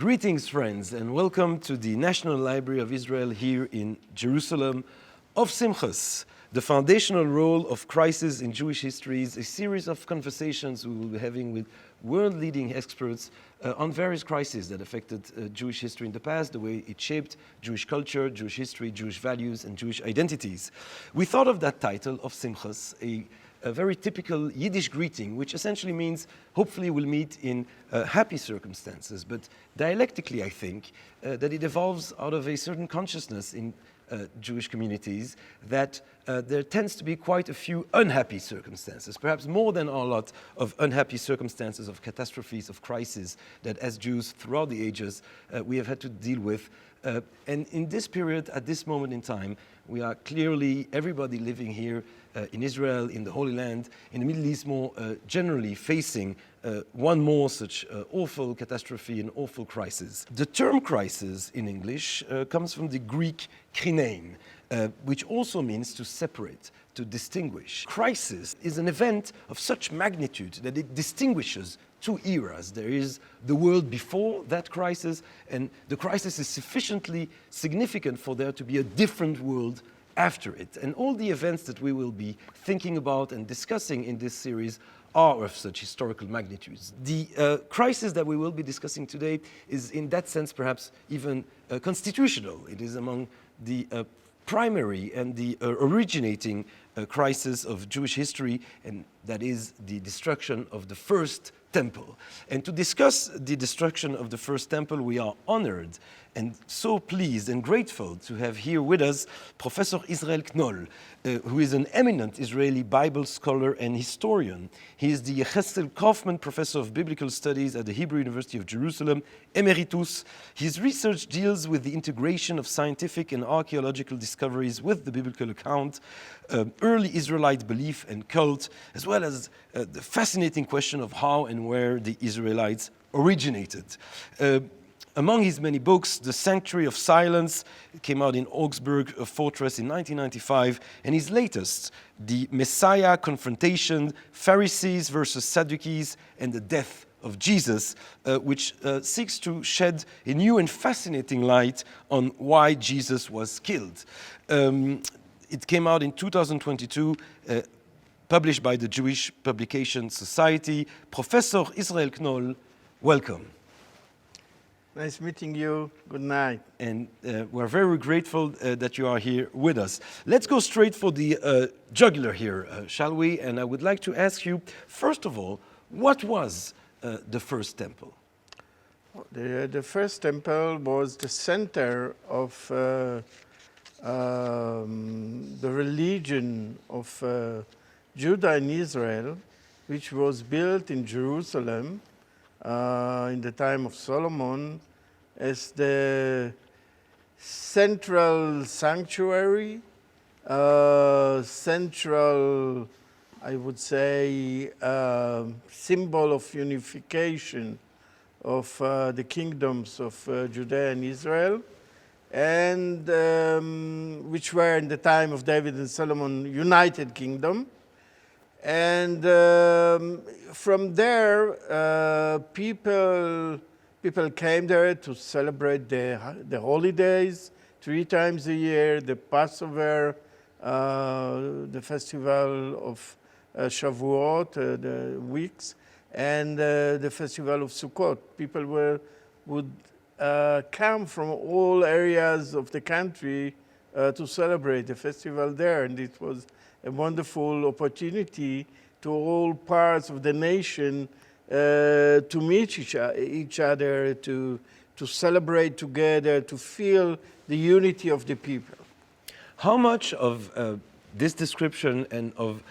Greetings, friends, and welcome to the National Library of Israel here in Jerusalem of Simches, the foundational role of crisis in Jewish history is a series of conversations we will be having with world-leading experts on various crises that affected Jewish history in the past, the way it shaped Jewish culture, Jewish history, Jewish values, and Jewish identities. We thought of that title of Simches, a very typical Yiddish greeting, which essentially means hopefully we'll meet in happy circumstances. But dialectically, I think that it evolves out of a certain consciousness in Jewish communities that there tends to be quite a few unhappy circumstances, perhaps more than a lot of unhappy circumstances, of catastrophes, of crises that as Jews throughout the ages we have had to deal with. And in this period, at this moment in time, we are clearly, everybody living here in Israel, in the Holy Land, in the Middle East more generally facing one more such awful catastrophe and awful crisis. The term crisis in English comes from the Greek krinein, which also means to separate, to distinguish. Crisis is an event of such magnitude that it distinguishes two eras. There is the world before that crisis, and the crisis is sufficiently significant for there to be a different world after it. And all the events that we will be thinking about and discussing in this series are of such historical magnitudes. The crisis that we will be discussing today is in that sense perhaps even constitutional. It is among the primary and the originating crisis of Jewish history, and that is the destruction of the first temple. And to discuss the destruction of the first temple, we are honored and so pleased and grateful to have here with us Professor Israel Knohl, who is an eminent Israeli Bible scholar and historian. He is the Chesed Kaufman Professor of Biblical Studies at the Hebrew University of Jerusalem, Emeritus. His research deals with the integration of scientific and archaeological discoveries with the biblical account, early Israelite belief and cult, as well as the fascinating question of how and where the Israelites originated. Among his many books, The Sanctuary of Silence came out in Augsburg Fortress in 1995, and his latest, The Messiah Confrontation, Pharisees versus Sadducees, and the Death of Jesus, which seeks to shed a new and fascinating light on why Jesus was killed. It came out in 2022, published by the Jewish Publication Society. Professor Israel Knohl, welcome. Nice meeting you. Good night. And we're very grateful that you are here with us. Let's go straight for the jugular here, shall we? And I would like to ask you, first of all, what was the first temple? The first temple was the center of the religion of Judah and Israel, which was built in Jerusalem in the time of Solomon as the central sanctuary, central, I would say, symbol of unification of the kingdoms of Judea and Israel, and which were in the time of David and Solomon united kingdom. And from there, people came there to celebrate the holidays 3 times a year, the Passover, the festival of Shavuot, the weeks, and the festival of Sukkot. People would come from all areas of the country to celebrate the festival there, and it was a wonderful opportunity to all parts of the nation to meet each other, to celebrate together, to feel the unity of the people. How much of this description and of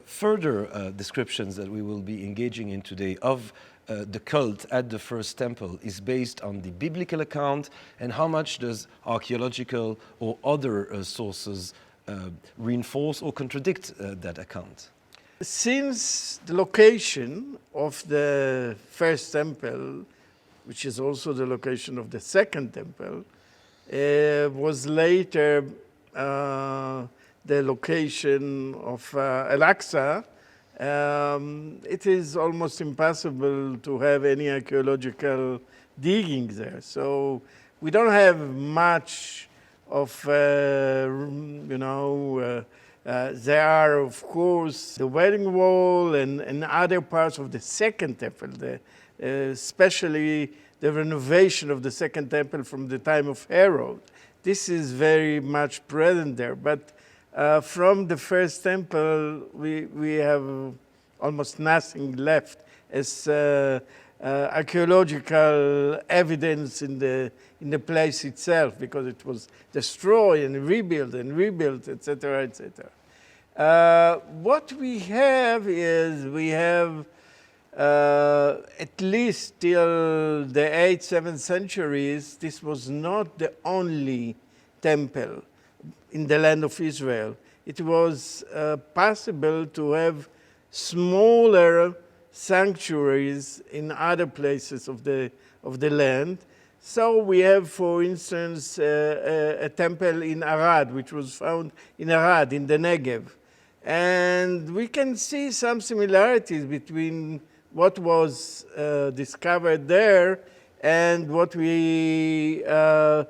further descriptions that we will be engaging in today of the cult at the first temple is based on the biblical account, and how much does archaeological or other sources reinforce or contradict that account? Since the location of the first temple, which is also the location of the second temple, was later the location of Al-Aqsa, it is almost impossible to have any archaeological digging there. So we don't have much of, there are, of course, the Wailing Wall and other parts of the Second Temple, especially the renovation of the Second Temple from the time of Herod. This is very much present there. But from the First Temple, we have almost nothing left as archaeological evidence in the place itself, because it was destroyed and rebuilt, etc., etc. What we have is at least till the 8th, 7th centuries, this was not the only temple in the land of Israel. It was possible to have smaller sanctuaries in other places of the land. So we have, for instance, a temple in Arad, which was found in Arad, in the Negev. And we can see some similarities between what was discovered there and what we are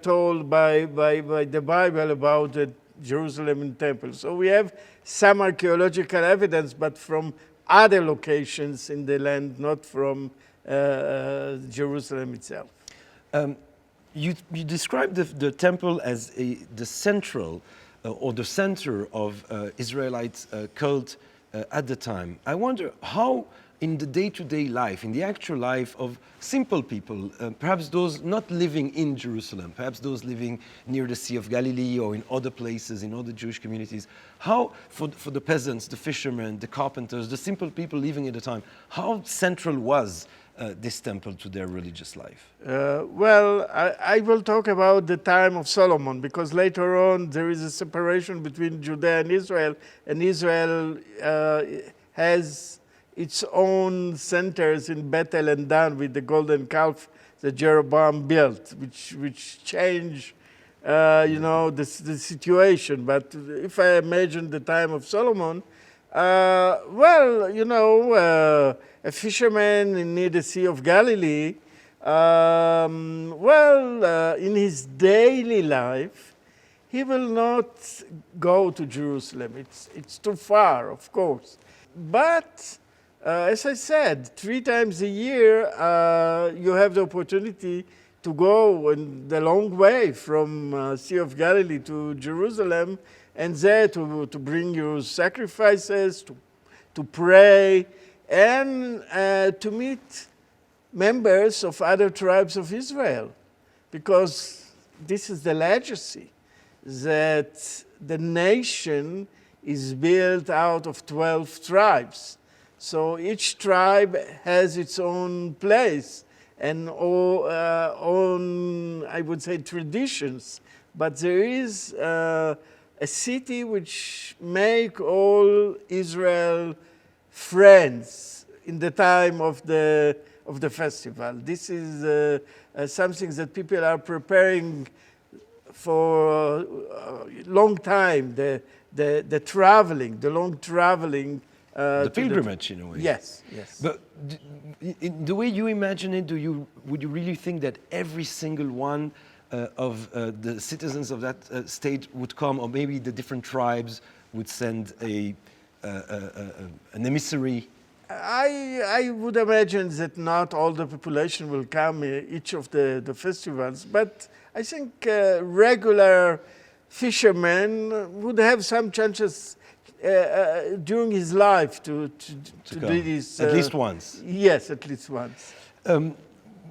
told by the Bible about the Jerusalem temple. So we have some archaeological evidence, but from other locations in the land, not from Jerusalem itself. You described the temple as the central or the center of Israelite cult at the time. I wonder how, in the day-to-day life, in the actual life of simple people, perhaps those not living in Jerusalem, perhaps those living near the Sea of Galilee or in other places, in other Jewish communities, how, for the peasants, the fishermen, the carpenters, the simple people living at the time, how central was this temple to their religious life? Well, I will talk about the time of Solomon, because later on there is a separation between Judea and Israel has its own centers in Bethel and Dan with the golden calf that Jeroboam built, which changed, the situation. But if I imagine the time of Solomon, a fisherman near the Sea of Galilee, in his daily life, he will not go to Jerusalem. It's too far, of course. But as I said, 3 times a year, you have the opportunity to go the long way from Sea of Galilee to Jerusalem, and there to bring your sacrifices, to pray, and to meet members of other tribes of Israel. Because this is the legacy, that the nation is built out of 12 tribes. So each tribe has its own place and own, I would say, traditions. But there is a city which make all Israel friends in the time of the festival. This is something that people are preparing for a long time. The long traveling. The pilgrimage, in a way. Yes. But in the way you imagine it, would you really think that every single one of the citizens of that state would come, or maybe the different tribes would send an emissary? I would imagine that not all the population will come each of the festivals, but I think regular fishermen would have some chances during his life to do this. At least once. Yes, at least once.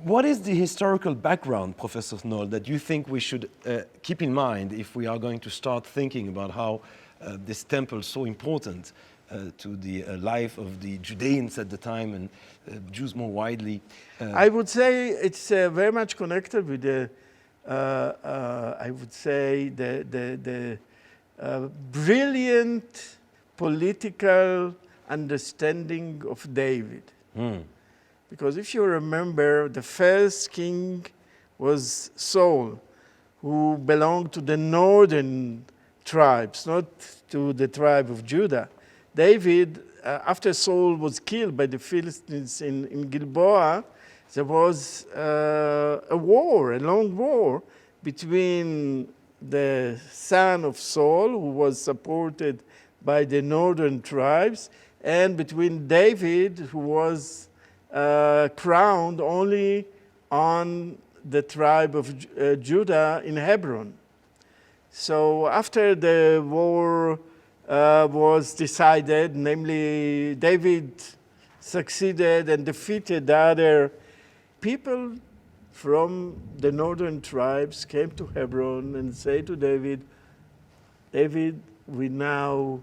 What is the historical background, Professor Knohl, that you think we should keep in mind if we are going to start thinking about how this temple is so important to the life of the Judeans at the time and Jews more widely? I would say it's very much connected with the, I would say, the brilliant political understanding of David. Because if you remember, the first king was Saul, who belonged to the northern tribes, not to the tribe of Judah. David, after Saul was killed by the Philistines in Gilboa, there was a war, a long war, between the son of Saul, who was supported by the northern tribes, and between David, who was crowned only on the tribe of Judah in Hebron. So after the war was decided, namely David succeeded and defeated the other people from the northern tribes came to Hebron and said to David, David, we now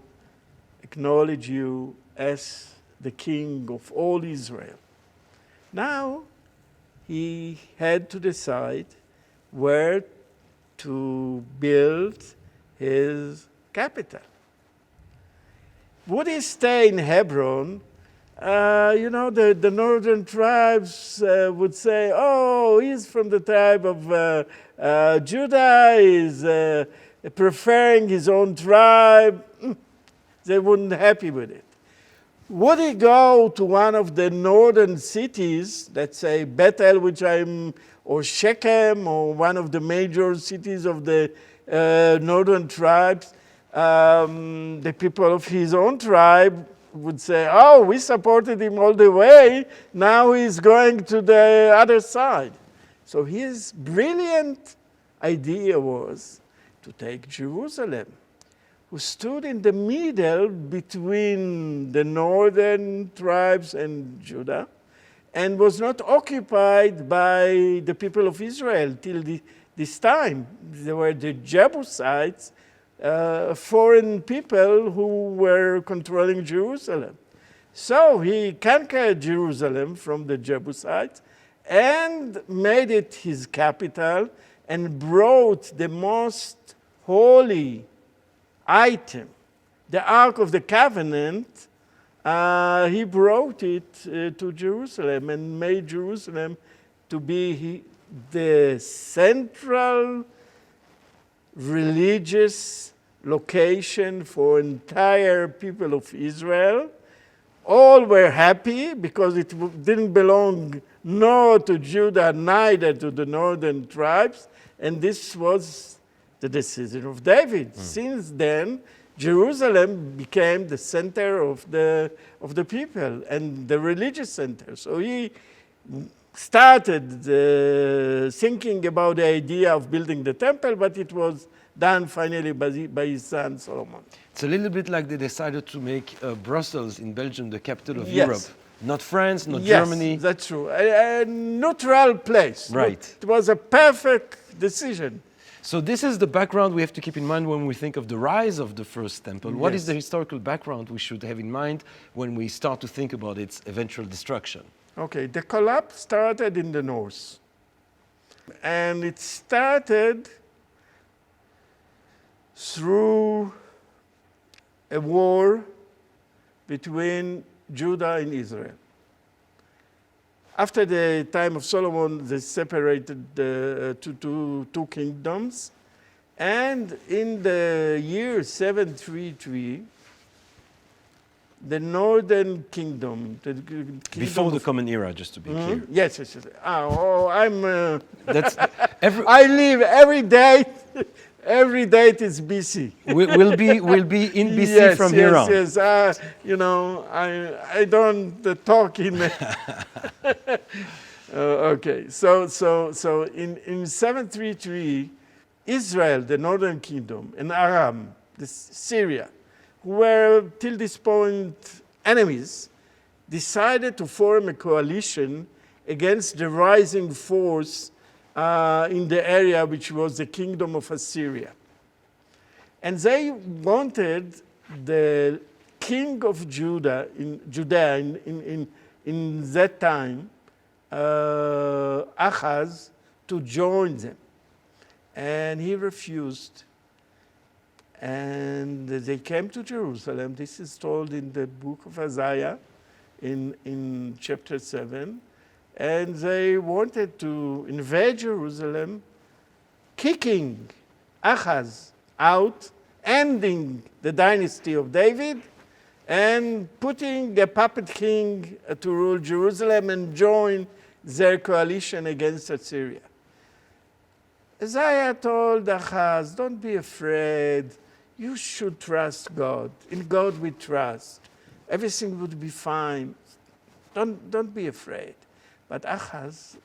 acknowledge you as the king of all Israel. Now he had to decide where to build his capital. Would he stay in Hebron? The northern tribes would say, oh, he's from the tribe of Judah, he's preferring his own tribe. They weren't happy with it. Would he go to one of the northern cities, let's say Bethel, or Shechem, or one of the major cities of the northern tribes? The people of his own tribe would say, oh, we supported him all the way, now he's going to the other side. So his brilliant idea was to take Jerusalem, who stood in the middle between the northern tribes and Judah, and was not occupied by the people of Israel till this time. There were the Jebusites, foreign people who were controlling Jerusalem. So he conquered Jerusalem from the Jebusites and made it his capital and brought the most holy item, the Ark of the Covenant. He brought it to Jerusalem and made Jerusalem to be the central religious location for entire people of Israel. All were happy because it didn't belong nor to Judah, neither to the northern tribes, and this was the decision of David. Since then, Jerusalem became the center of the people and the religious center. So he started thinking about the idea of building the temple, but it was done finally by his son Solomon. It's a little bit like they decided to make Brussels in Belgium the capital of Yes. Europe. Not France, not Yes, Germany. that's true. A neutral place. Right. It was a perfect decision. So this is the background we have to keep in mind when we think of the rise of the first temple. What is Yes. the historical background we should have in mind when we start to think about its eventual destruction? Okay, the collapse started in the north. And it started through a war between Judah and Israel. After the time of Solomon, they separated to two kingdoms. And in the year 733, the northern kingdom, Before the Common Era, just to be clear. Yes. I'm. That's I live every day. Every date is BC. we'll be in BC from here on. Yes. I don't talk in. Okay. So in 733, Israel, the northern kingdom, and Aram, Syria, who were till this point enemies, decided to form a coalition against the rising force in the area which was the kingdom of Assyria. And they wanted the king of Judea in that time, Ahaz, to join them. And he refused. And they came to Jerusalem. This is told in the book of Isaiah in chapter 7. And they wanted to invade Jerusalem, kicking Ahaz out, ending the dynasty of David, and putting a puppet king to rule Jerusalem and join their coalition against Assyria. Isaiah told Ahaz, don't be afraid. You should trust God. In God we trust. Everything would be fine. Don't be afraid. But Ahaz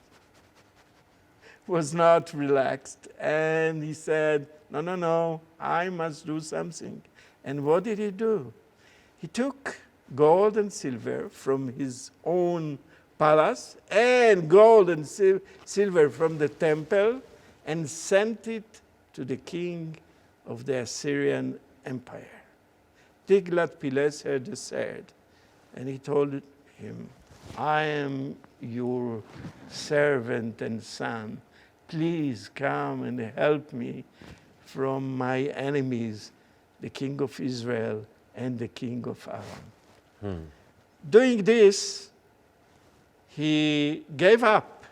was not relaxed. And he said, no, I must do something. And what did he do? He took gold and silver from his own palace and gold and silver from the temple and sent it to the king of the Assyrian Empire. Tiglath-Pileser III. And he told him, I am your servant and son. Please come and help me from my enemies, the king of Israel and the king of Aram. Doing this, he gave up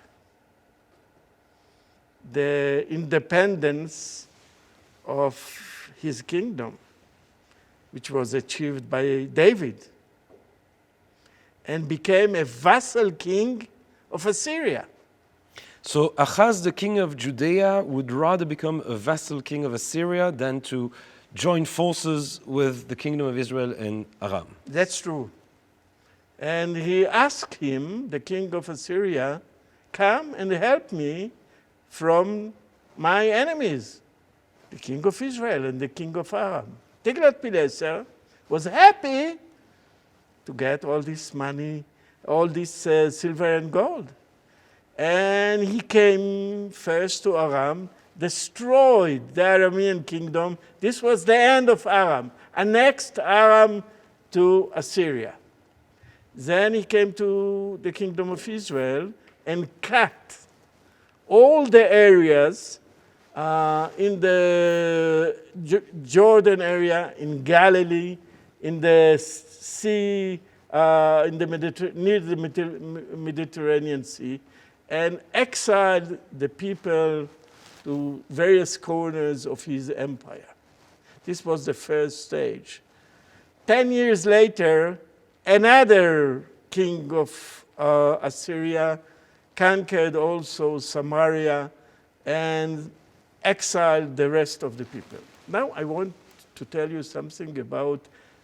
the independence of his kingdom, which was achieved by David, and became a vassal king of Assyria. So Ahaz, the king of Judea, would rather become a vassal king of Assyria than to join forces with the kingdom of Israel and Aram. That's true. And he asked him, the king of Assyria, come and help me from my enemies, the king of Israel and the king of Aram. Tiglath-Pileser was happy to get all this money, all this silver and gold. And he came first to Aram, destroyed the Aramean kingdom. This was the end of Aram, annexed Aram to Assyria. Then he came to the kingdom of Israel and cut all the areas in the Jordan area, in Galilee, in the sea, near the Mediterranean Sea, and exiled the people to various corners of his empire. This was the first stage. 10 years later, another king of Assyria conquered also Samaria and exiled the rest of the people. Now I want to tell you something about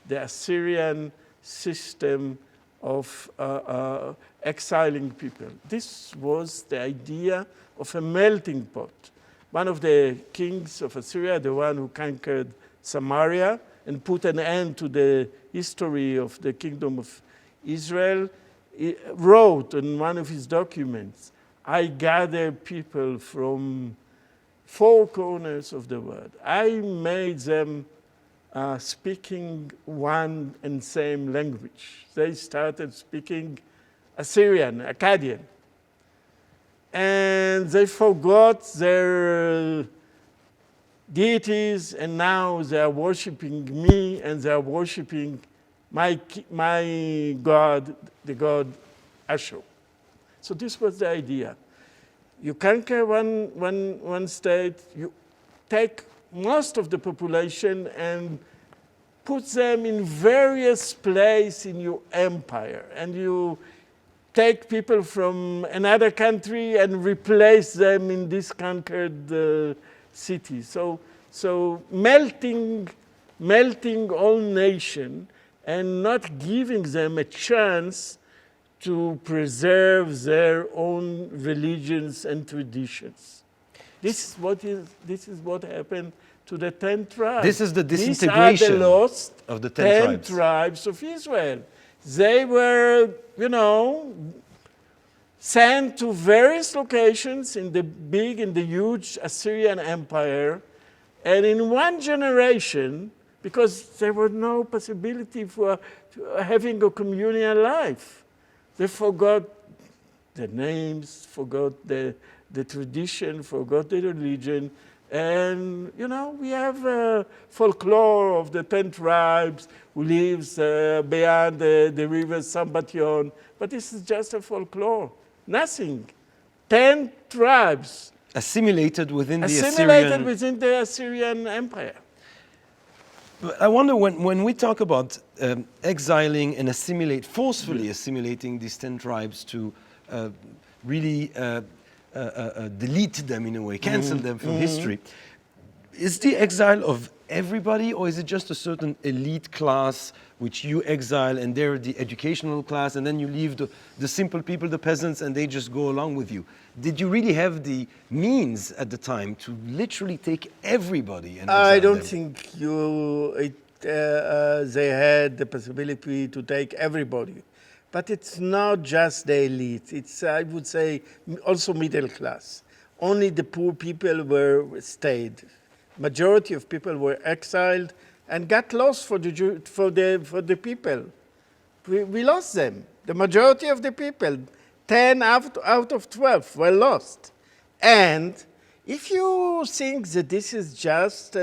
the Assyrian system of exiling people. This was the idea of a melting pot. One of the kings of Assyria, the one who conquered Samaria and put an end to the history of the kingdom of Israel, he wrote in one of his documents, I gather people from 4 corners of the world. I made them speaking one and same language. They started speaking Assyrian, Akkadian. And they forgot their deities, and now they are worshiping me, and they are worshiping my God, the god Ashur. So this was the idea. You conquer one state, you take most of the population and put them in various places in your empire, and you take people from another country and replace them in this conquered city. So melting all nation and not giving them a chance to preserve their own religions and traditions. This is what happened to the 10 tribes. This is the disintegration These are the lost of the 10 tribes of Israel. They were, sent to various locations in the huge Assyrian Empire, and in one generation, because there was no possibility for having a communal life, they forgot the names, forgot the tradition, forgot the religion. And, we have a folklore of the 10 tribes who lives beyond the river Sambation. But this is just a folklore. Nothing. 10 tribes. Assimilated within within the Assyrian Empire. I wonder when we talk about exiling and forcefully assimilating these 10 tribes to really delete them in a way, cancel them from history. Is the exile of everybody, or is it just a certain elite class which you exile and they're the educational class, and then you leave the simple people, the peasants, and they just go along with you? Did you really have the means at the time to literally take everybody and exile I don't them? think they had the possibility to take everybody. But it's not just the elite. It's, I would say, also middle class. Only the poor people stayed. Majority of people were exiled and got lost for the people. We lost them. The majority of the people, 10 out of 12 were lost. And if you think that this is just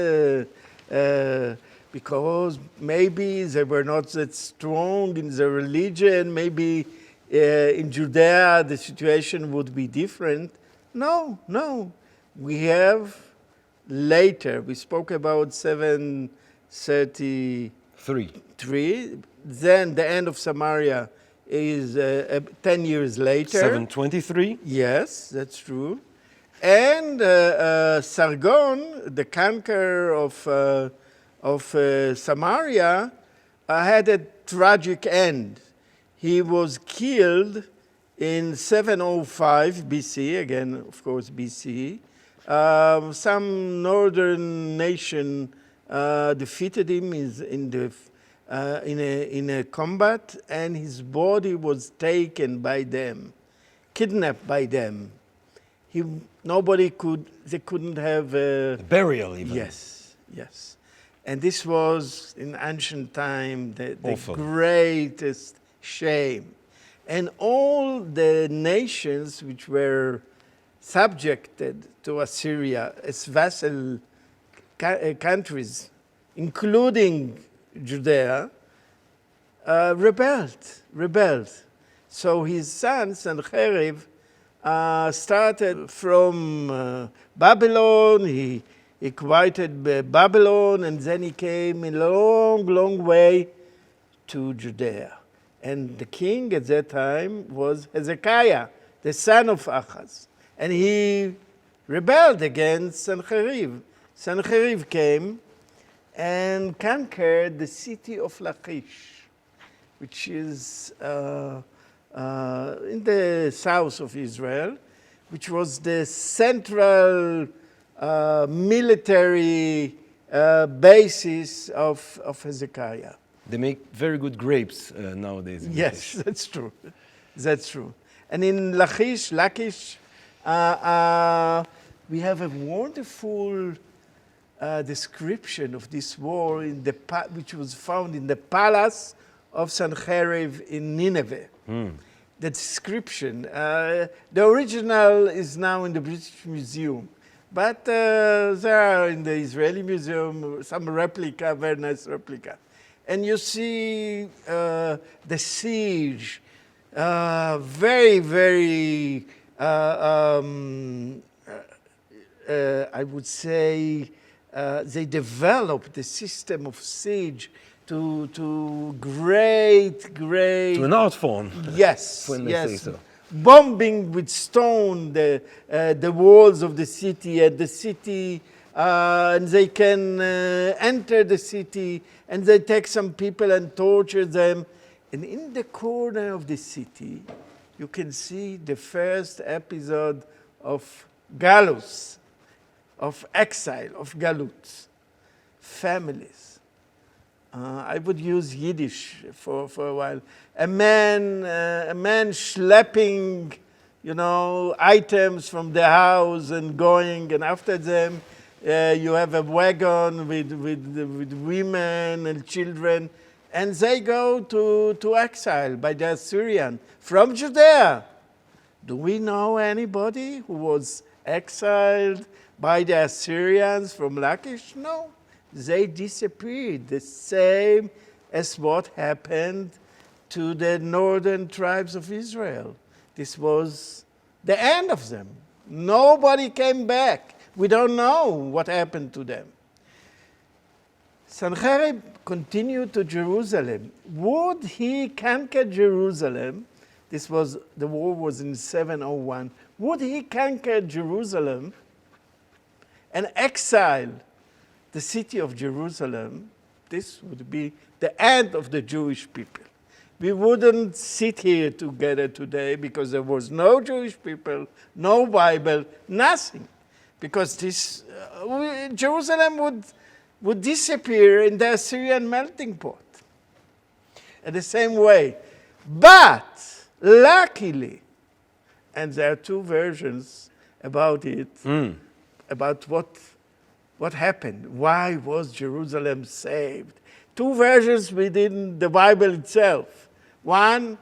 because maybe they were not that strong in their religion, maybe in Judea the situation would be different. No. We have later, we spoke about 733. Then the end of Samaria is 10 years later. 723? Yes, that's true. And Sargon, the conqueror of Samaria, had a tragic end. He was killed in 705 BC, again, of course, BC. Some northern nation defeated him in a combat, and his body was taken by them, kidnapped by them. They couldn't have A burial even. Yes. And this was, in ancient time, the Awful. greatest shame. And all the nations which were subjected to Assyria as vassal countries, including Judea, rebelled. So his son, Sennacherib, started from Babylon. He quieted Babylon, and then he came a long way to Judea. And the king at that time was Hezekiah, the son of Ahaz. And he rebelled against Sennacherib. Sennacherib came and conquered the city of Lachish, which is in the south of Israel, which was the central military basis of Hezekiah. They make very good grapes nowadays. Yes, that's true. And in Lachish, we have a wonderful description of this war which was found in the palace of Sennacherib in Nineveh. The description, the original is now in the British Museum, but there are in the Israeli Museum some replica, very nice replica. And you see the siege, very, I would say, they developed the system of siege to great. To an art form. Yes, when they say so. Bombing with stone the walls of the city, and they can enter the city, and they take some people and torture them. And in the corner of the city, you can see the first episode of galus, of exile, of galut, families. I would use Yiddish for a while. A man schlepping, items from the house and going, and after them, you have a wagon with women and children, and they go to exile by the Assyrian from Judea. Do we know anybody who was exiled by the Assyrians from Lachish? No. They disappeared, the same as what happened to the northern tribes of Israel. This was the end of them. Nobody came back. We don't know what happened to them. Sennacherib continued to Jerusalem. Would he conquer Jerusalem The war was in 701. Would he conquer Jerusalem and exile the city of Jerusalem? This would be the end of the Jewish people. We wouldn't sit here together today because there was no Jewish people, no Bible, nothing. Because Jerusalem would disappear in the Assyrian melting pot. In the same way. But, luckily, and there are two versions about it, about what happened. Why was Jerusalem saved? Two versions within the Bible itself. One,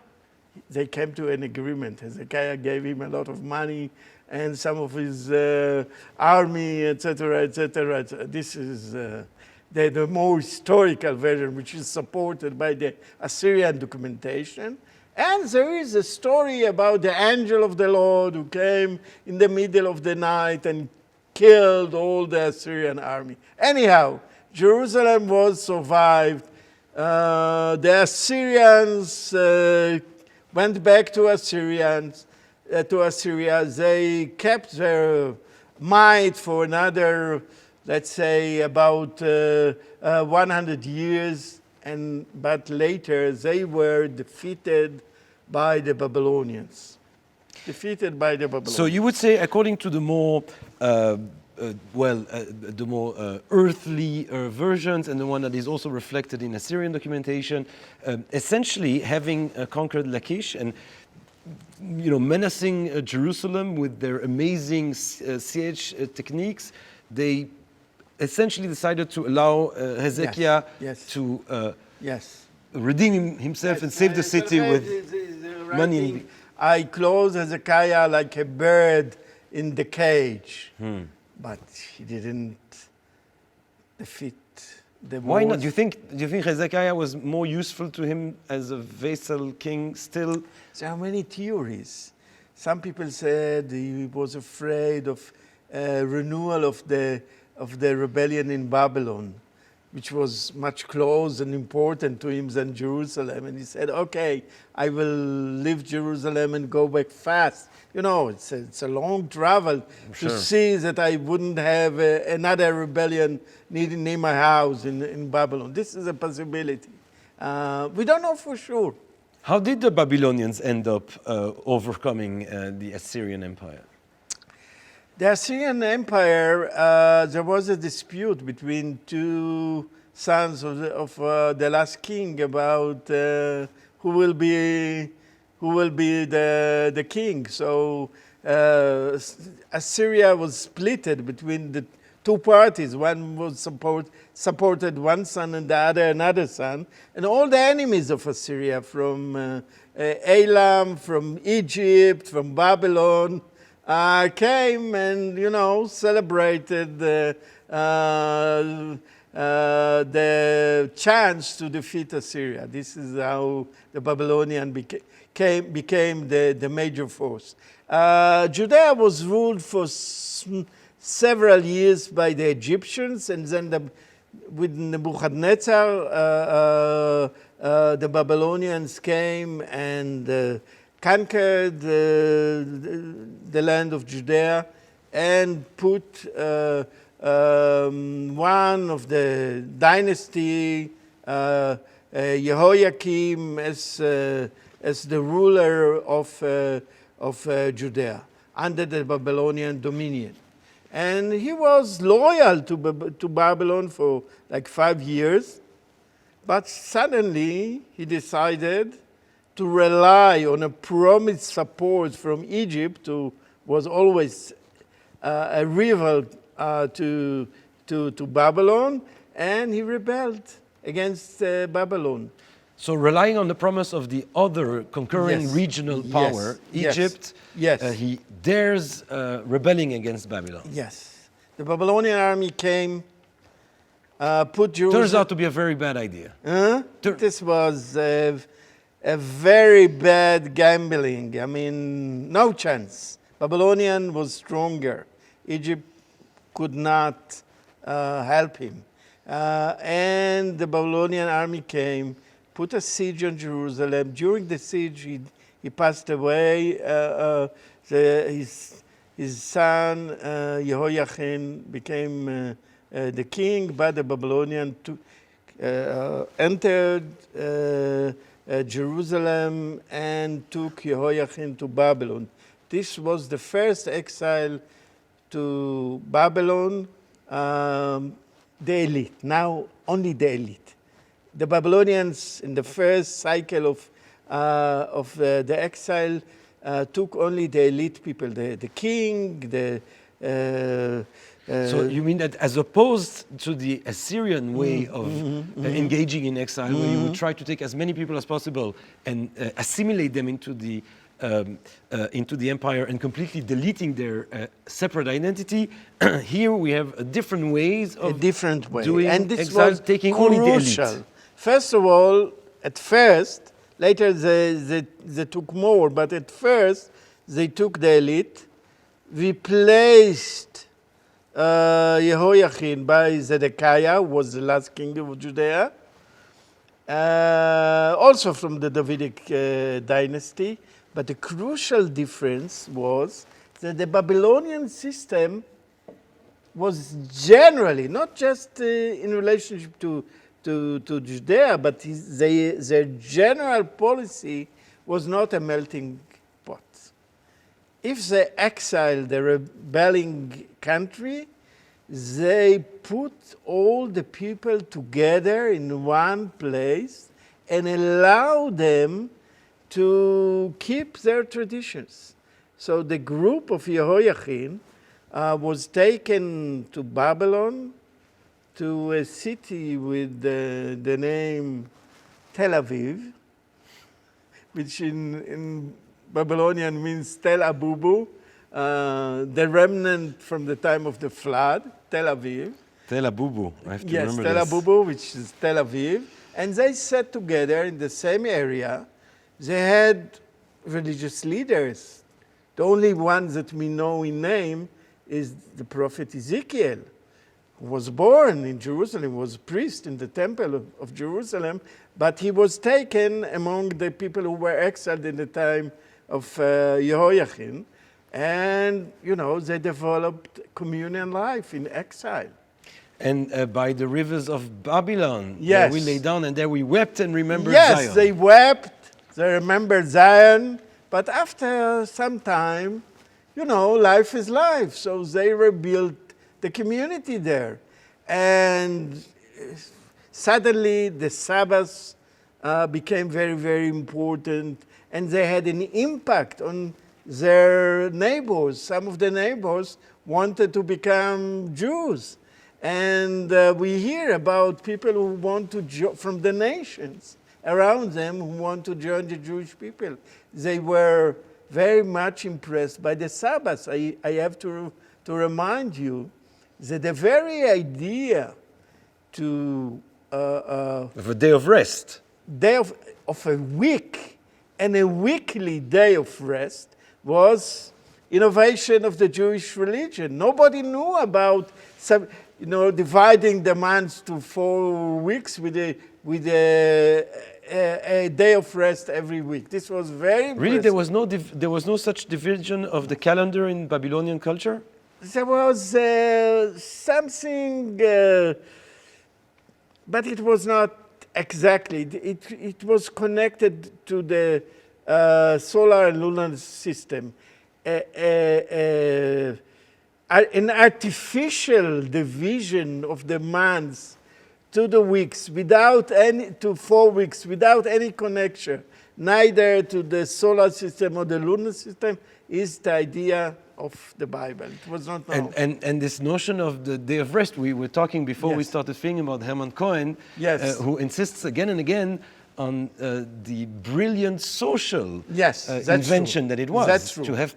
they came to an agreement. Hezekiah gave him a lot of money and some of his army, etc., etc. This is the more historical version, which is supported by the Assyrian documentation. And there is a story about the angel of the Lord who came in the middle of the night and killed all the Assyrian army. Anyhow, Jerusalem was survived. The Assyrians went back to Assyria. They kept their might for another, let's say, about 100 years. But later, they were defeated by the Babylonians. So you would say, according to the more earthly versions, and the one that is also reflected in Assyrian documentation, essentially having conquered Lachish and menacing Jerusalem with their amazing siege techniques, they essentially decided to allow Hezekiah to redeem himself and save the city with money. I clothed Hezekiah like a bird in the cage, but he didn't defeat the Why not? Do you think Hezekiah was more useful to him as a vassal king still? There are many theories. Some people said he was afraid of renewal of the rebellion in Babylon, which was much closer and important to him than Jerusalem. And he said, okay, I will leave Jerusalem and go back fast. It's a long travel to see that I wouldn't have another rebellion near my house in Babylon. This is a possibility. We don't know for sure. How did the Babylonians end up overcoming the Assyrian Empire? The Assyrian Empire, there was a dispute between two sons of the last king about who will be the king. So Assyria was split between the two parties. One was supported one son and the other another son. And all the enemies of Assyria, from Elam, from Egypt, from Babylon, came and, celebrated the chance to defeat Assyria. This is how the Babylonian became the major force. Judea was ruled for several years by the Egyptians, and then with Nebuchadnezzar, the Babylonians came and conquered the land of Judea and put one of the dynasty, Jehoiakim, as the ruler of Judea under the Babylonian dominion. And he was loyal to Babylon for like 5 years, but suddenly he decided to rely on a promised support from Egypt, who was always a rival to Babylon, and he rebelled against Babylon. So relying on the promise of the other conquering regional power, Egypt, he dares rebelling against Babylon. Yes. The Babylonian army came, put Jerusalem... Turns out to be a very bad idea. This was a very bad gambling. I mean, no chance. Babylonian was stronger. Egypt could not help him. And the Babylonian army came, put a siege on Jerusalem. During the siege, he passed away. His son Jehoiachin became the king, but the Babylonian entered Jerusalem and took Jehoiachin to Babylon. This was the first exile to Babylon, the elite, now only the elite. The Babylonians in the first cycle of the exile took only the elite people, the king, so you mean that as opposed to the Assyrian way of engaging in exile, where you would try to take as many people as possible and assimilate them into the empire and completely deleting their separate identity, here we have different ways of doing and this exile, was taking crucial. only the elite. First of all, at first, later they took more, but at first they took the elite, replaced Jehoiachin by Zedekiah, who was the last king of Judea, also from the Davidic dynasty. But the crucial difference was that the Babylonian system was generally, not just in relationship to Judea, but their general policy was not a melting pot. If they exiled the rebelling country, they put all the people together in one place and allow them to keep their traditions. So the group of Jehoiachin was taken to Babylon, to a city with the name Tel Aviv, which in Babylonian means Tel Abubu, the remnant from the time of the flood, Tel Aviv. Tel Abubu, I have to remember Tel this. Abubu, which is Tel Aviv. And they sat together in the same area. They had religious leaders. The only one that we know in name is the prophet Ezekiel, who was born in Jerusalem, was a priest in the temple of Jerusalem, but he was taken among the people who were exiled in the time of Jehoiachin. And, they developed communion life in exile. And by the rivers of Babylon, Yes. there we lay down and there we wept and remembered Yes, Zion. they wept, they remembered Zion, but after some time, life is life. So they rebuilt the community there. And suddenly the Sabbath became very, very important, and they had an impact on their neighbors. Some of the neighbors wanted to become Jews. And we hear about people who want to from the nations around them who want to join the Jewish people. They were very much impressed by the Sabbath. I have to remind you that the very idea of a day of rest. Of a week and a weekly day of rest was innovation of the Jewish religion. Nobody knew about dividing the months to 4 weeks with a day of rest every week. This was very impressive. Really, there was no such division of the calendar in Babylonian culture? There was something, but it was not exactly. It was connected to the solar and lunar system. An artificial division of the months to the weeks to 4 weeks without any connection, neither to the solar system or the lunar system, is the idea of the Bible. It was not known. And this notion of the day of rest, we were talking before we started thinking about Hermann Cohen, who insists again and again on the brilliant social invention that it was, to have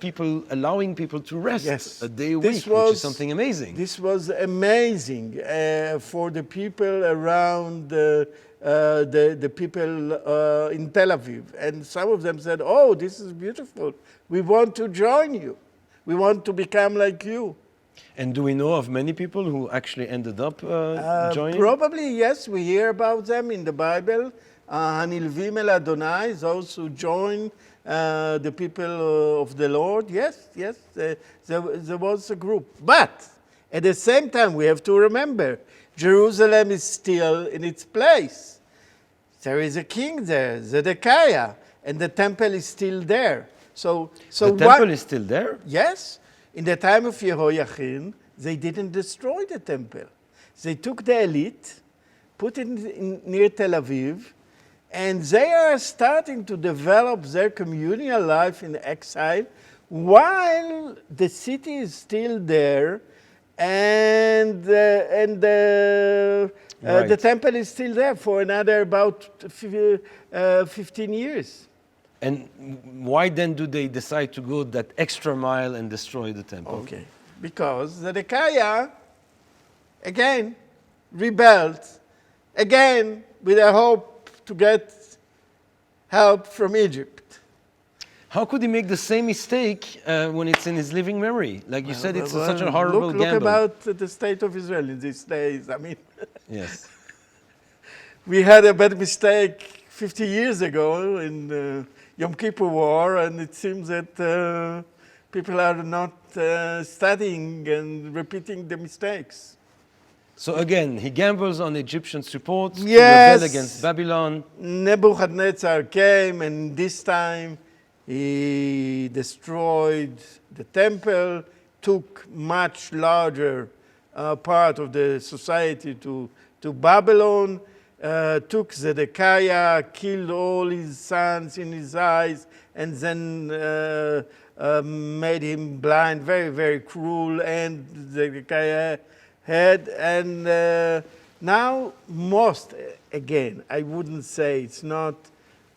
allowing people to rest a day a week, which is something amazing. This was amazing for the people around the people in Tel Aviv. And some of them said, "Oh, this is beautiful. We want to join you. We want to become like you." And do we know of many people who actually ended up joining? Probably, yes. We hear about them in the Bible. Hanilvim el Adonai, those who joined the people of the Lord. Yes, there was a group. But at the same time, we have to remember, Jerusalem is still in its place. There is a king there, Zedekiah, and the temple is still there. So the temple is still there? Yes. In the time of Jehoiachin, they didn't destroy the temple. They took the elite, put it near Tel Aviv, and they are starting to develop their communal life in exile while the city is still there and the temple is still there for another about 15 years. And why then do they decide to go that extra mile and destroy the temple? Okay, because Zedekiah, again, rebelled, again, with a hope to get help from Egypt. How could he make the same mistake when it's in his living memory? Like you said, it's such a horrible gamble. Look about the state of Israel in these days. I mean, yes. We had a bad mistake 50 years ago in the Yom Kippur War, and it seems that people are not studying and repeating the mistakes. So again, he gambles on Egyptian support to Yes. rebel against Babylon. Nebuchadnezzar came, and this time he destroyed the temple, took much larger part of the society to Babylon, took Zedekiah, killed all his sons in his eyes, and then made him blind, very, very cruel, and Zedekiah had. And now again, I wouldn't say it's not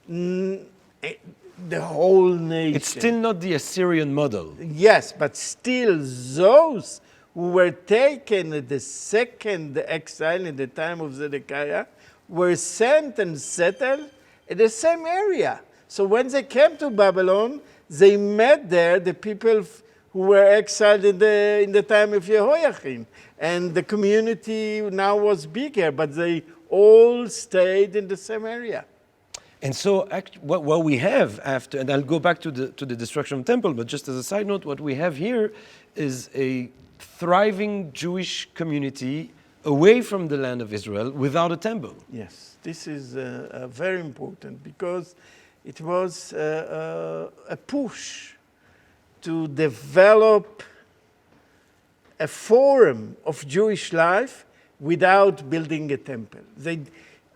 the whole nation. It's still not the Assyrian model. Yes, but still those who were taken at the second exile in the time of Zedekiah were sent and settled in the same area. So when they came to Babylon, they met there the people who were exiled in the time of Jehoiachin. And the community now was bigger, but they all stayed in the same area. And so what we have after, and I'll go back to the destruction of the temple, but just as a side note, what we have here is a thriving Jewish community away from the land of Israel without a temple. Yes, this is very important because it was a push to develop a forum of Jewish life without building a temple.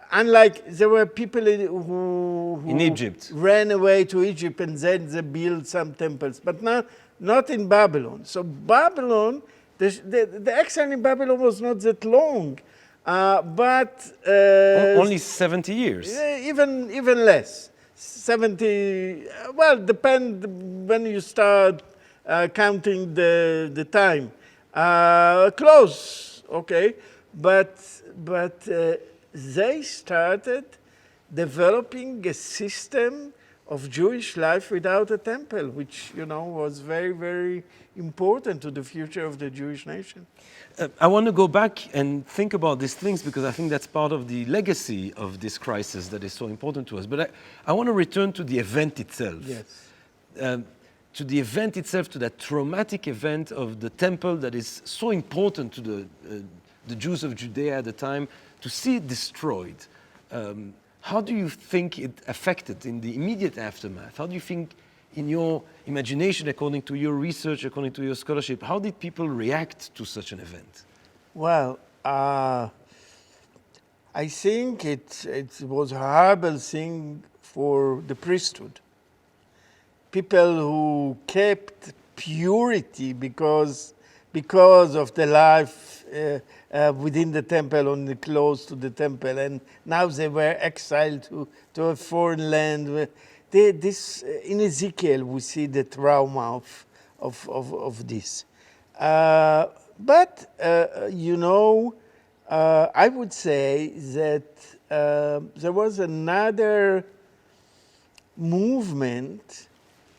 Unlike there were people who in Egypt ran away to Egypt and then they built some temples, but not in Babylon. So Babylon, the exile in Babylon was not that long, but only 70 years. Even less. 70. Well, depend when you start counting the time. Close, okay, but they started developing a system of Jewish life without a temple, which, was very, very important to the future of the Jewish nation. I want to go back and think about these things because I think that's part of the legacy of this crisis that is so important to us. But I want to return to the event itself. Yes. To the event itself, to that traumatic event of the temple that is so important to the Jews of Judea at the time, to see it destroyed. How do you think it affected in the immediate aftermath? How do you think, in your imagination, according to your research, according to your scholarship, how did people react to such an event? Well, I think it was a horrible thing for the priesthood. People who kept purity because of the life within the temple, only close to the temple, and now they were exiled to a foreign land. In Ezekiel, we see the trauma of this. But I would say that there was another movement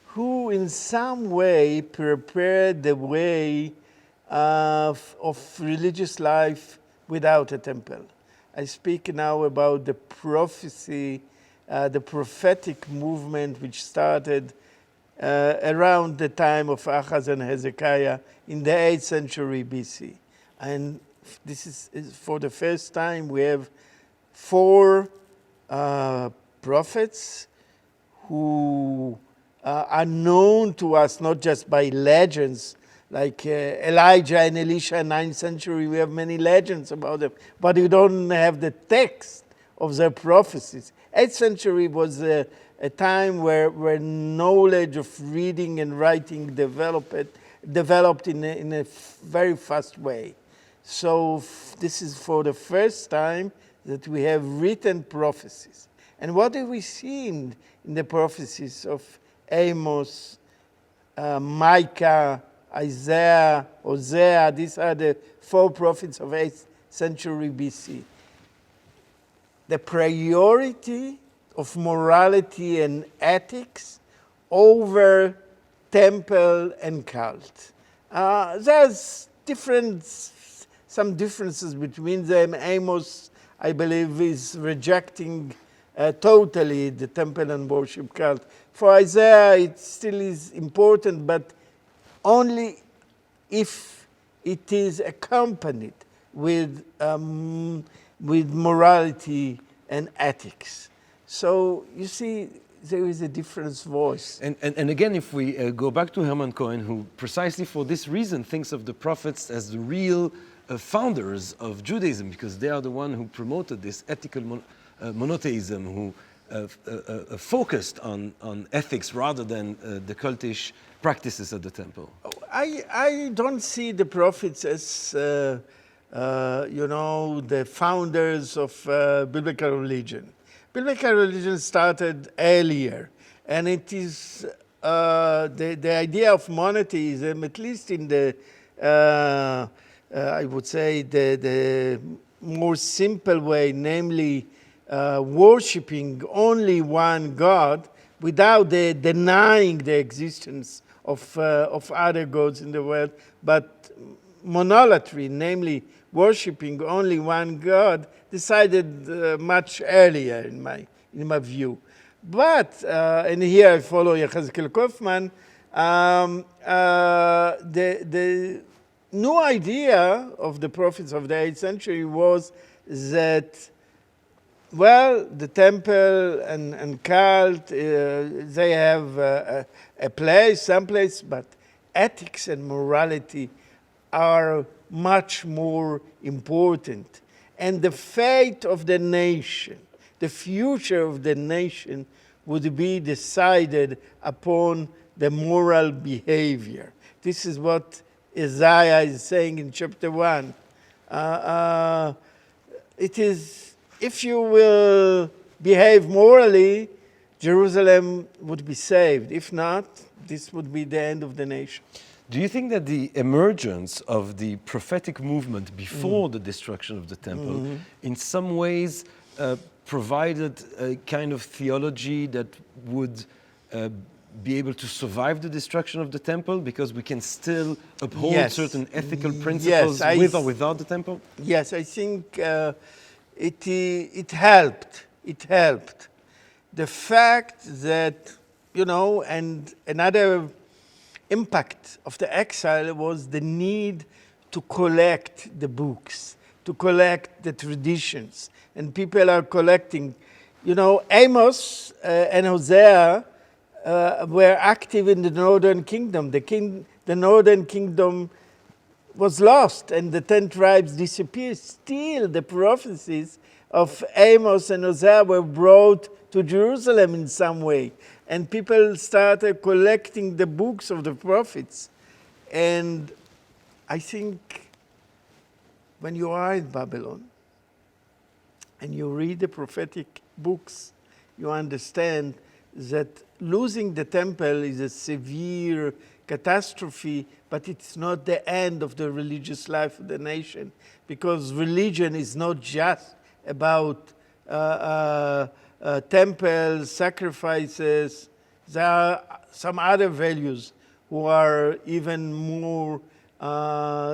who in some way prepared the way of religious life without a temple. I speak now about the prophecy the prophetic movement which started around the time of Ahaz and Hezekiah in the 8th century BC. And this is for the first time we have 4 prophets who are known to us not just by legends, like Elijah and Elisha, 9th century, we have many legends about them, but we don't have the text of their prophecies. 8th century was a time where knowledge of reading and writing developed in a very fast way. So this is for the first time that we have written prophecies. And what do we see in the prophecies of Amos, Micah, Isaiah, Hosea? These are the 4 prophets of 8th century BC. The priority of morality and ethics over temple and cult. There's some differences between them. Amos, I believe, is rejecting totally the temple and worship cult. For Isaiah, it still is important, but only if it is accompanied with morality and ethics. So you see, there is a different voice. And again, if we go back to Hermann Cohen, who precisely for this reason thinks of the prophets as the real founders of Judaism, because they are the one who promoted this ethical monotheism, who focused on ethics rather than the cultish practices at the temple. I don't see the prophets as the founders of biblical religion. Biblical religion started earlier, and it is the idea of monotheism, at least in the I would say the more simple way, namely worshipping only one God without denying the existence of other gods in the world, but monolatry, namely worshipping only one God, decided much earlier in my view. But, and here I follow Yechezkel Kaufman, the new idea of the prophets of the 8th century was that, well, the temple and cult, they have a place, some place, but ethics and morality are much more important. And the fate of the nation, the future of the nation, would be decided upon the moral behavior. This is what Isaiah is saying in chapter 1. It is, if you will behave morally, Jerusalem would be saved. If not, this would be the end of the nation. Do you think that the emergence of the prophetic movement before the destruction of the temple in some ways provided a kind of theology that would be able to survive the destruction of the temple, because we can still uphold certain ethical principles with or without the temple? Yes, I think it helped. It helped. The fact that, and another impact of the exile was the need to collect the books, to collect the traditions. And people are collecting. Amos and Hosea were active in the northern kingdom. The northern kingdom was lost and the 10 tribes disappeared. Still, the prophecies of Amos and Hosea were brought to Jerusalem in some way. And people started collecting the books of the prophets. And I think when you are in Babylon and you read the prophetic books, you understand that losing the temple is a severe catastrophe, but it's not the end of the religious life of the nation, because religion is not just about temples, sacrifices. There are some other values who are even more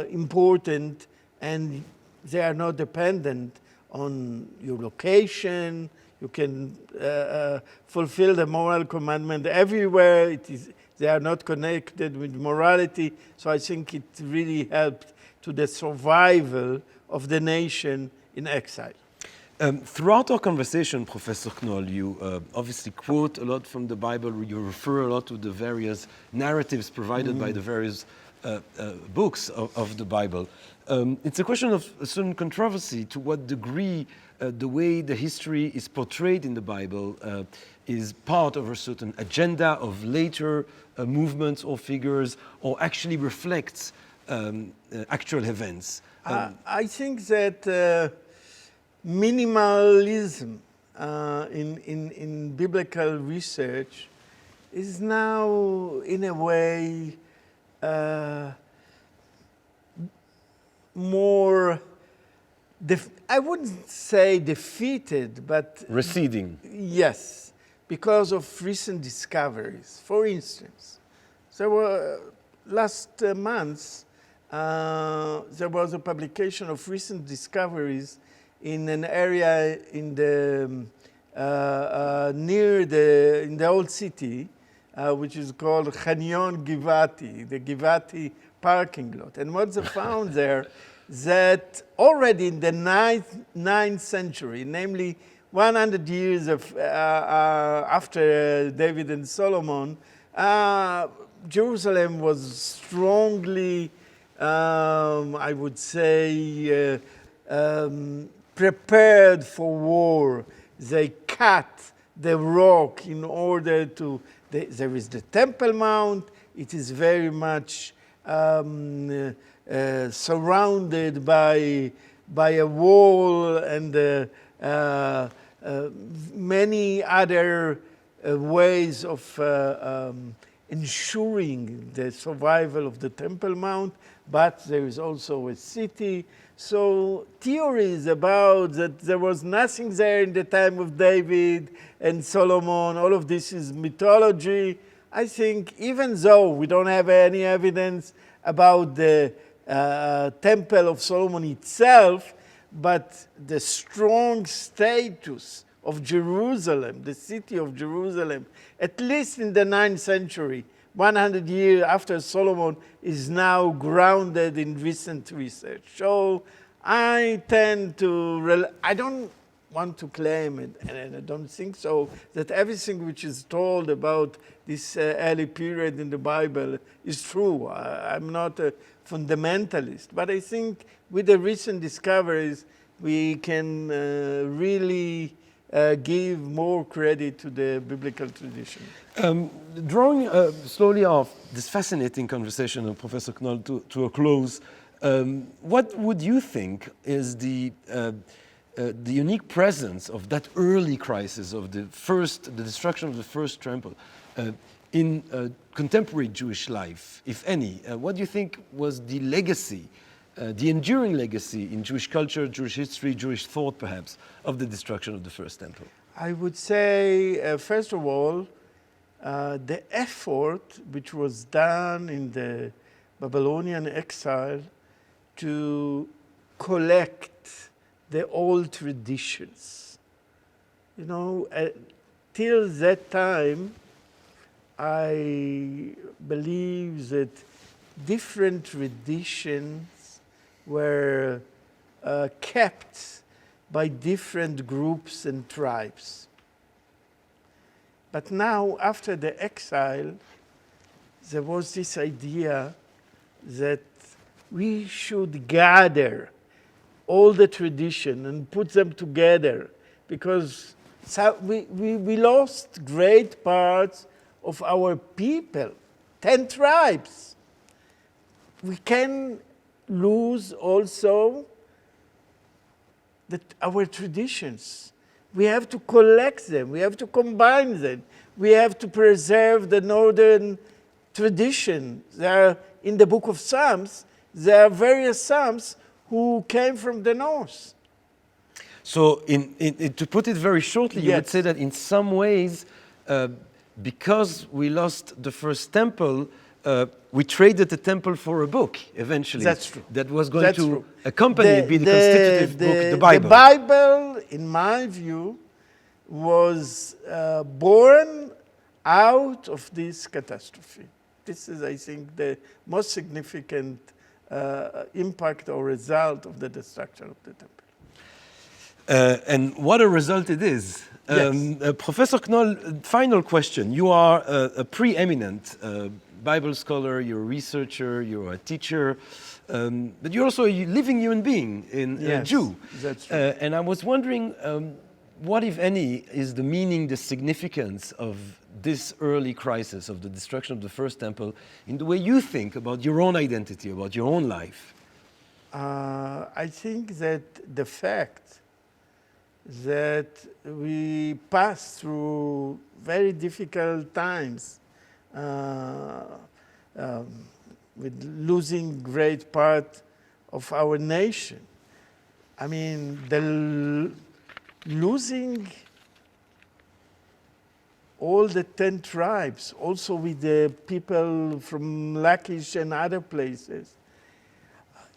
important, and they are not dependent on your location, You can fulfill the moral commandment everywhere. They are not connected with morality. So I think it really helped to the survival of the nation in exile. Throughout our conversation, Professor Knohl, you obviously quote a lot from the Bible. You refer a lot to the various narratives provided by the various books of the Bible. It's a question of a certain controversy to what degree the way the history is portrayed in the Bible is part of a certain agenda of later movements or figures, or actually reflects actual events. I think that minimalism in biblical research is now, in a way, more, I wouldn't say defeated, but receding. Yes, because of recent discoveries. For instance, there were last months there was a publication of recent discoveries in an area in the in the old city, which is called Canyon Givati, the Givati parking lot. And what they found there, that already in the 9th century, namely 100 years after David and Solomon, Jerusalem was strongly, I would say, prepared for war. They cut the rock in order to, there is the Temple Mount, it is very much surrounded by a wall and many other ways of ensuring the survival of the Temple Mount, but there is also a city. So theories about that there was nothing there in the time of David and Solomon, all of this is mythology. I think even though we don't have any evidence about the Temple of Solomon itself, but the strong status of Jerusalem, the city of Jerusalem, at least in the 9th century, 100 years after Solomon, is now grounded in recent research. So I tend to, I don't want to claim it, and I don't think so, that everything which is told about this early period in the Bible is true. I'm not a fundamentalist, but I think with the recent discoveries, we can really give more credit to the biblical tradition. Drawing slowly off this fascinating conversation of Professor Knohl to a close, what would you think is the unique presence of that early crisis of the destruction of the first temple in contemporary Jewish life, if any? What do you think was the legacy, the enduring legacy in Jewish culture, Jewish history, Jewish thought perhaps, of the destruction of the first temple? I would say, first of all, the effort which was done in the Babylonian exile to collect the old traditions. You know, till that time, I believe that different traditions were kept by different groups and tribes. But now, after the exile, there was this idea that we should gather all the tradition and put them together, because we lost great parts of our people, 10 tribes. We can lose also our traditions. We have to collect them. We have to combine them. We have to preserve the northern tradition. There are, in the book of Psalms, there are various Psalms who came from the north. So to put it very shortly, you would say that in some ways, because we lost the first temple, we traded the temple for a book, eventually. That's true. That was going to accompany, be the constitutive book, the Bible. The Bible, in my view, was born out of this catastrophe. This is, I think, the most significant impact or result of the destruction of the temple. And what a result it is. Yes. Professor Knohl, final question. You are a preeminent Bible scholar, you're a researcher, you're a teacher, but you're also a living human being, a Jew. That's true. And I was wondering, what, if any, is the meaning, the significance of this early crisis of the destruction of the first temple in the way you think about your own identity, about your own life? I think that the fact that we pass through very difficult times with losing great part of our nation. I mean, losing all the 10 tribes, also with the people from Lachish and other places.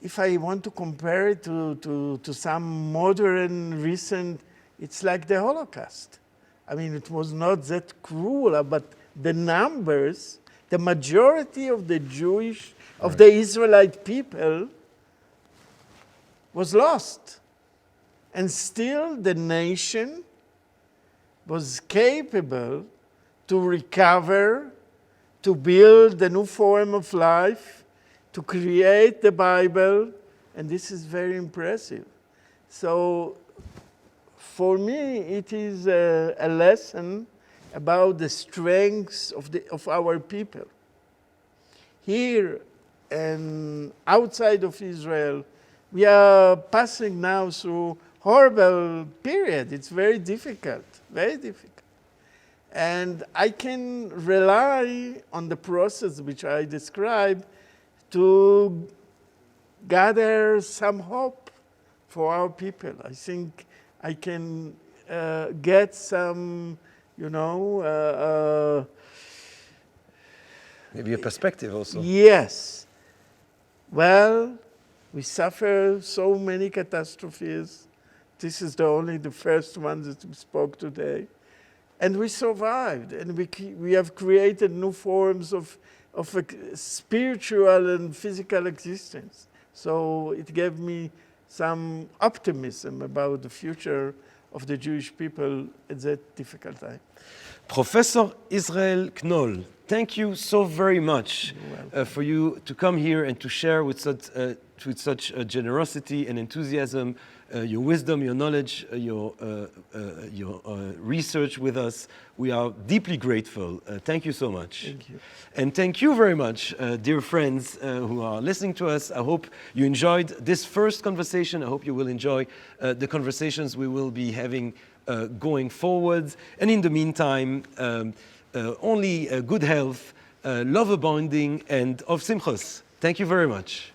If I want to compare it to some modern, recent, it's like the Holocaust. I mean, it was not that cruel, but the numbers, the majority of the Jewish, of the Israelite people was lost. And still the nation was capable to recover, to build a new form of life, to create the Bible, and this is very impressive. So for me, it is a lesson about the strengths of our people. Here and outside of Israel, we are passing now through horrible period. It's very difficult, very difficult. And I can rely on the process which I described to gather some hope for our people. I think I can get some, Maybe a perspective also. Yes. Well, we suffer so many catastrophes. This is only the first one that we spoke today. And we survived, and we have created new forms of spiritual and physical existence. So it gave me some optimism about the future of the Jewish people at that difficult time. Professor Israel Knohl, thank you so very much for you to come here and to share with such generosity and enthusiasm your wisdom, your knowledge, your research with us. We are deeply grateful. Thank you so much. Thank you. And thank you very much, dear friends who are listening to us. I hope you enjoyed this first conversation. I hope you will enjoy the conversations we will be having going forward. And in the meantime, only good health, love abounding, and of Simches. Thank you very much.